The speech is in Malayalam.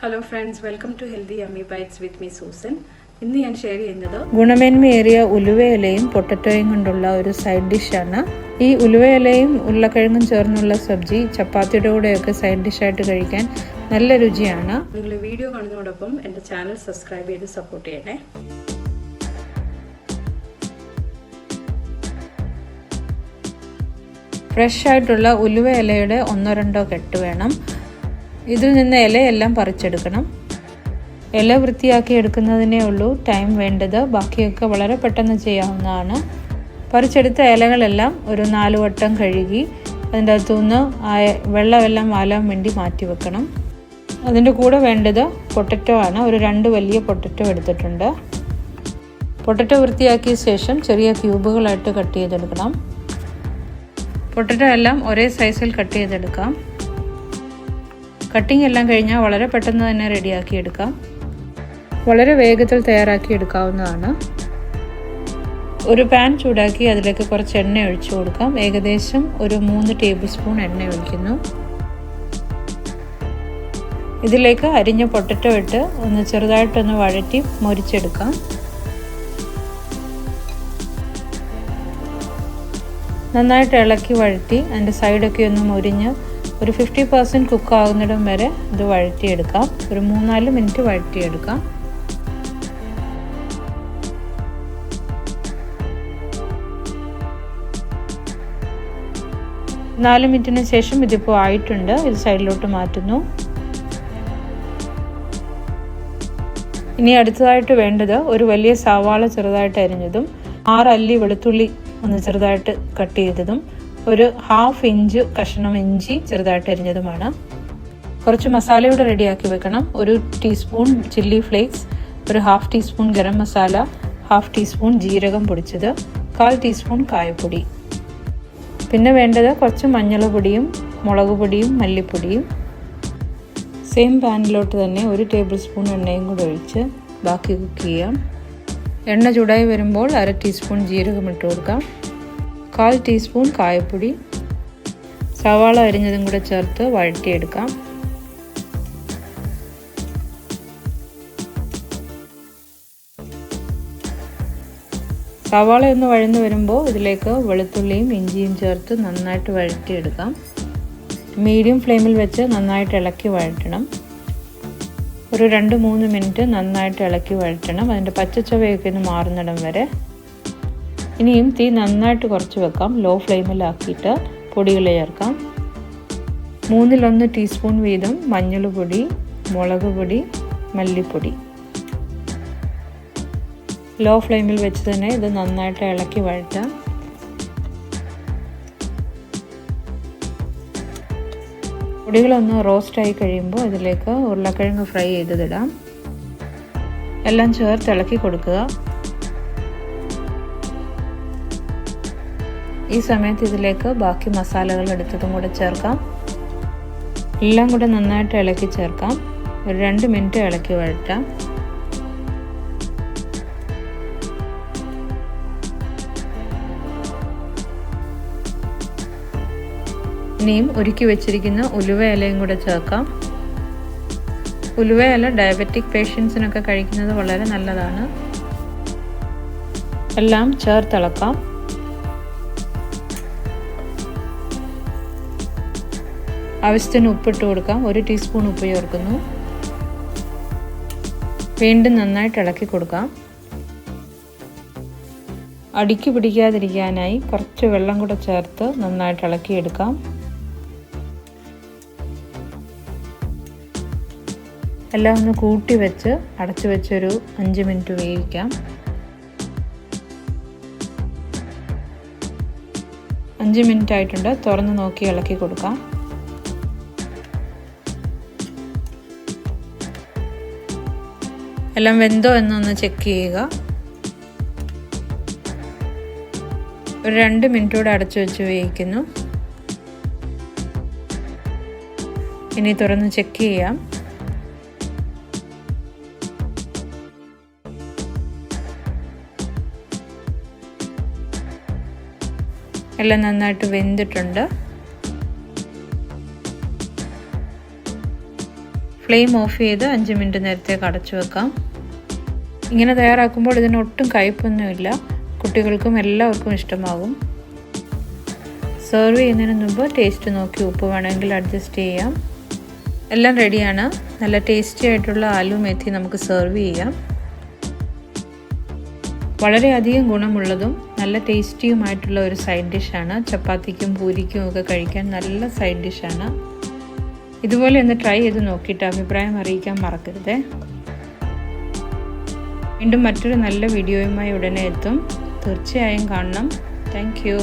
Hello friends, welcome to Healthy Yummy Bites with me Susan. ഇന്ന് ഞാൻ ഷെയർ ചെയ്യുന്നത് ഗുണമേന്മയേറിയ ഉലുവയിലയും പൊട്ടറ്റോയും കൊണ്ടുള്ള ഒരു സൈഡ് ഡിഷാണ്. ഈ ഉലുവയിലയും ഉരുളക്കിഴങ്ങും ചേർന്നുള്ള സബ്ജി ചപ്പാത്തിയുടെ കൂടെയൊക്കെ സൈഡ് ഡിഷായിട്ട് കഴിക്കാൻ നല്ല രുചിയാണ്. നിങ്ങൾ വീഡിയോ കാണുന്നതോടൊപ്പം എൻ്റെ ചാനൽ സബ്സ്ക്രൈബ് ചെയ്ത് സപ്പോർട്ട് ചെയ്യണേ. ഫ്രഷ് ആയിട്ടുള്ള ഉലുവ ഇലയുടെ 1-2 കെട്ട് വേണം. ഇതിൽ നിന്ന് ഇലയെല്ലാം പറിച്ചെടുക്കണം. ഇല വൃത്തിയാക്കി എടുക്കുന്നതിനേ ഉള്ളൂ ടൈം വേണ്ടത്. ബാക്കിയൊക്കെ വളരെ പെട്ടെന്ന് ചെയ്യാവുന്നതാണ്. പറിച്ചെടുത്ത ഇലകളെല്ലാം ഒരു 4 വട്ടം കഴുകി അതിൻ്റെ അകത്തുനിന്ന് വെള്ളമെല്ലാം വാലാൻ വേണ്ടി മാറ്റി വെക്കണം. അതിൻ്റെ കൂടെ വേണ്ടത് പൊട്ടറ്റോ ആണ്. ഒരു 2 വലിയ പൊട്ടറ്റോ എടുത്തിട്ടുണ്ട്. പൊട്ടറ്റോ വൃത്തിയാക്കിയ ശേഷം ചെറിയ ക്യൂബുകളായിട്ട് കട്ട് ചെയ്തെടുക്കണം. പൊട്ടറ്റോ എല്ലാം ഒരേ സൈസിൽ കട്ട് ചെയ്തെടുക്കാം. കട്ടിങ് എല്ലാം കഴിഞ്ഞാൽ വളരെ പെട്ടെന്ന് തന്നെ റെഡിയാക്കി എടുക്കാം. വളരെ വേഗത്തിൽ തയ്യാറാക്കി എടുക്കാവുന്നതാണ്. ഒരു പാൻ ചൂടാക്കി അതിലേക്ക് കുറച്ച് എണ്ണ ഒഴിച്ചു കൊടുക്കാം. ഏകദേശം ഒരു 3 ടേബിൾ സ്പൂൺ എണ്ണ ഒഴിക്കുന്നു. ഇതിലേക്ക് അരിഞ്ഞ പൊട്ടറ്റോ ഇട്ട് ഒന്ന് ചെറുതായിട്ടൊന്ന് വഴറ്റി മൊരിച്ചെടുക്കാം. നന്നായിട്ട് ഇളക്കി വഴറ്റി അതിൻ്റെ സൈഡൊക്കെ ഒന്ന് മൊരിഞ്ഞ് ഒരു 50% കുക്കാകുന്നിടം വരെ ഇത് വഴറ്റിയെടുക്കാം. ഒരു 3-4 മിനിറ്റ് വഴറ്റിയെടുക്കാം. നാല് മിനിറ്റിന് ശേഷം ഇതിപ്പോൾ ആയിട്ടുണ്ട്. ഇത് സൈഡിലോട്ട് മാറ്റുന്നു. ഇനി അടുത്തതായിട്ട് വേണ്ടത് ഒരു വലിയ സവാള ചെറുതായിട്ട് അരിഞ്ഞതും 6 അല്ലി വെളുത്തുള്ളി ഒന്ന് ചെറുതായിട്ട് കട്ട് ചെയ്തതും ഒരു 1/2 ഇഞ്ച് കഷ്ണം ഇഞ്ചി ചെറുതായിട്ട് അരിഞ്ഞതുമാണ്. കുറച്ച് മസാലയോടെ റെഡിയാക്കി വെക്കണം. ഒരു ടീസ്പൂൺ ചില്ലി ഫ്ലേക്സ്, ഒരു 1/2 ടീസ്പൂൺ ഗരം മസാല, 1/2 ടീസ്പൂൺ ജീരകം പൊടിച്ചത്, 1/4 ടീസ്പൂൺ കായപ്പൊടി. പിന്നെ വേണ്ടത് കുറച്ച് മഞ്ഞൾ പൊടിയും മുളക് പൊടിയും മല്ലിപ്പൊടിയും. സെയിം പാനിലോട്ട് തന്നെ 1 ടേബിൾ സ്പൂൺ എണ്ണയും കൂടെ ഒഴിച്ച് ബാക്കി കുക്ക് ചെയ്യാം. എണ്ണ ചൂടായി വരുമ്പോൾ 1/2 ടീസ്പൂൺ ജീരകം ഇട്ട് കൊടുക്കാം. 1/4 ടീസ്പൂൺ കായപ്പൊടി, സവാള അരിഞ്ഞതും കൂടെ ചേർത്ത് വഴറ്റിയെടുക്കാം. സവാള ഒന്ന് വഴന്നു വരുമ്പോൾ ഇതിലേക്ക് വെളുത്തുള്ളിയും ഇഞ്ചിയും ചേർത്ത് നന്നായിട്ട് വഴറ്റിയെടുക്കാം. മീഡിയം ഫ്ലെയിമിൽ വെച്ച് നന്നായിട്ട് ഇളക്കി വഴറ്റണം. ഒരു 2-3 മിനിറ്റ് നന്നായിട്ട് ഇളക്കി വഴറ്റണം. അതിൻ്റെ പച്ചച്ചുവയൊക്കെ ഒന്ന് മാറുന്നിടം വരെ. ഇനിയും തീ നന്നായിട്ട് കുറച്ച് വെക്കാം. ലോ ഫ്ലെയിമിലാക്കിയിട്ട് പൊടികൾ ചേർക്കാം. 3-1 ടീസ്പൂൺ വീതം മഞ്ഞൾപ്പൊടി, മുളക് പൊടി, മല്ലിപ്പൊടി. ലോ ഫ്ലെയിമിൽ വെച്ച് തന്നെ ഇത് നന്നായിട്ട് ഇളക്കി വഴറ്റാം. പൊടികളൊന്ന് റോസ്റ്റായി കഴിയുമ്പോൾ ഇതിലേക്ക് ഉരുളക്കിഴങ്ങ് ഫ്രൈ ചെയ്തതിടാം. എല്ലാം ചേർത്ത് ഇളക്കി കൊടുക്കുക. ഈ സമയത്ത് ഇതിലേക്ക് ബാക്കി മസാലകൾ എടുത്തതും കൂടെ ചേർക്കാം. എല്ലാം കൂടെ നന്നായിട്ട് ഇളക്കി ചേർക്കാം. ഒരു 2 മിനിറ്റ് ഇളക്കി വഴറ്റാം. ഇനിയും ഒരുക്കി വെച്ചിരിക്കുന്ന ഉലുവ ഇലയും കൂടെ ചേർക്കാം. ഉലുവ ഇല ഡയബറ്റിക് പേഷ്യൻസിനൊക്കെ കഴിക്കുന്നത് വളരെ നല്ലതാണ്. എല്ലാം ചേർത്തിളക്കാം. ആവശ്യത്തിന് ഉപ്പിട്ട് കൊടുക്കാം. 1 ടീസ്പൂൺ ഉപ്പ് ചേർക്കുന്നു. വീണ്ടും നന്നായിട്ട് ഇളക്കി കൊടുക്കാം. അടിക്ക് പിടിക്കാതിരിക്കാനായി കുറച്ച് വെള്ളം കൂടെ ചേർത്ത് നന്നായിട്ട് ഇളക്കിയെടുക്കാം. എല്ലാം ഒന്ന് കൂട്ടി വെച്ച് അടച്ചു വെച്ചൊരു 5 മിനിറ്റ് വേവിക്കാം. 5 മിനിറ്റ് ആയിട്ടുണ്ട്. തുറന്ന് നോക്കി ഇളക്കി കൊടുക്കാം. എല്ലാം വെന്തോ എന്നൊന്ന് ചെക്ക് ചെയ്യുക. ഒരു 2 മിനിറ്റ് കൂടെ അടച്ചു വെച്ച് വേവിക്കുന്നു. ഇനി തുറന്ന് ചെക്ക് ചെയ്യാം. എല്ലാം നന്നായിട്ട് വെന്തിട്ടുണ്ട്. ഫ്ലെയിം ഓഫ് ചെയ്ത് 5 മിനിറ്റ് നേരത്തേക്ക് അടച്ചു വെക്കാം. ഇങ്ങനെ തയ്യാറാക്കുമ്പോൾ ഇതിന് ഒട്ടും കയ്പൊന്നുമില്ല. കുട്ടികൾക്കും എല്ലാവർക്കും ഇഷ്ടമാകും. സെർവ് ചെയ്യുന്നതിന് മുമ്പ് ടേസ്റ്റ് നോക്കി ഉപ്പ് വേണമെങ്കിൽ അഡ്ജസ്റ്റ് ചെയ്യാം. എല്ലാം റെഡിയാണ്. നല്ല ടേസ്റ്റി ആയിട്ടുള്ള ആലു മേത്തി നമുക്ക് സെർവ് ചെയ്യാം. വളരെയധികം ഗുണമുള്ളതും നല്ല ടേസ്റ്റിയുമായിട്ടുള്ള ഒരു സൈഡ് ഡിഷാണ്. ചപ്പാത്തിക്കും പൂരിക്കും ഒക്കെ കഴിക്കാൻ നല്ല സൈഡ് ഡിഷാണ്. ഇതുപോലെ ഒന്ന് ട്രൈ ചെയ്ത് നോക്കിയിട്ട് അഭിപ്രായം അറിയിക്കാൻ മറക്കരുതേ. വീണ്ടും മറ്റൊരു നല്ല വീഡിയോയുമായി ഉടനെ എത്തും. തീർച്ചയായും കാണണം. Thank you.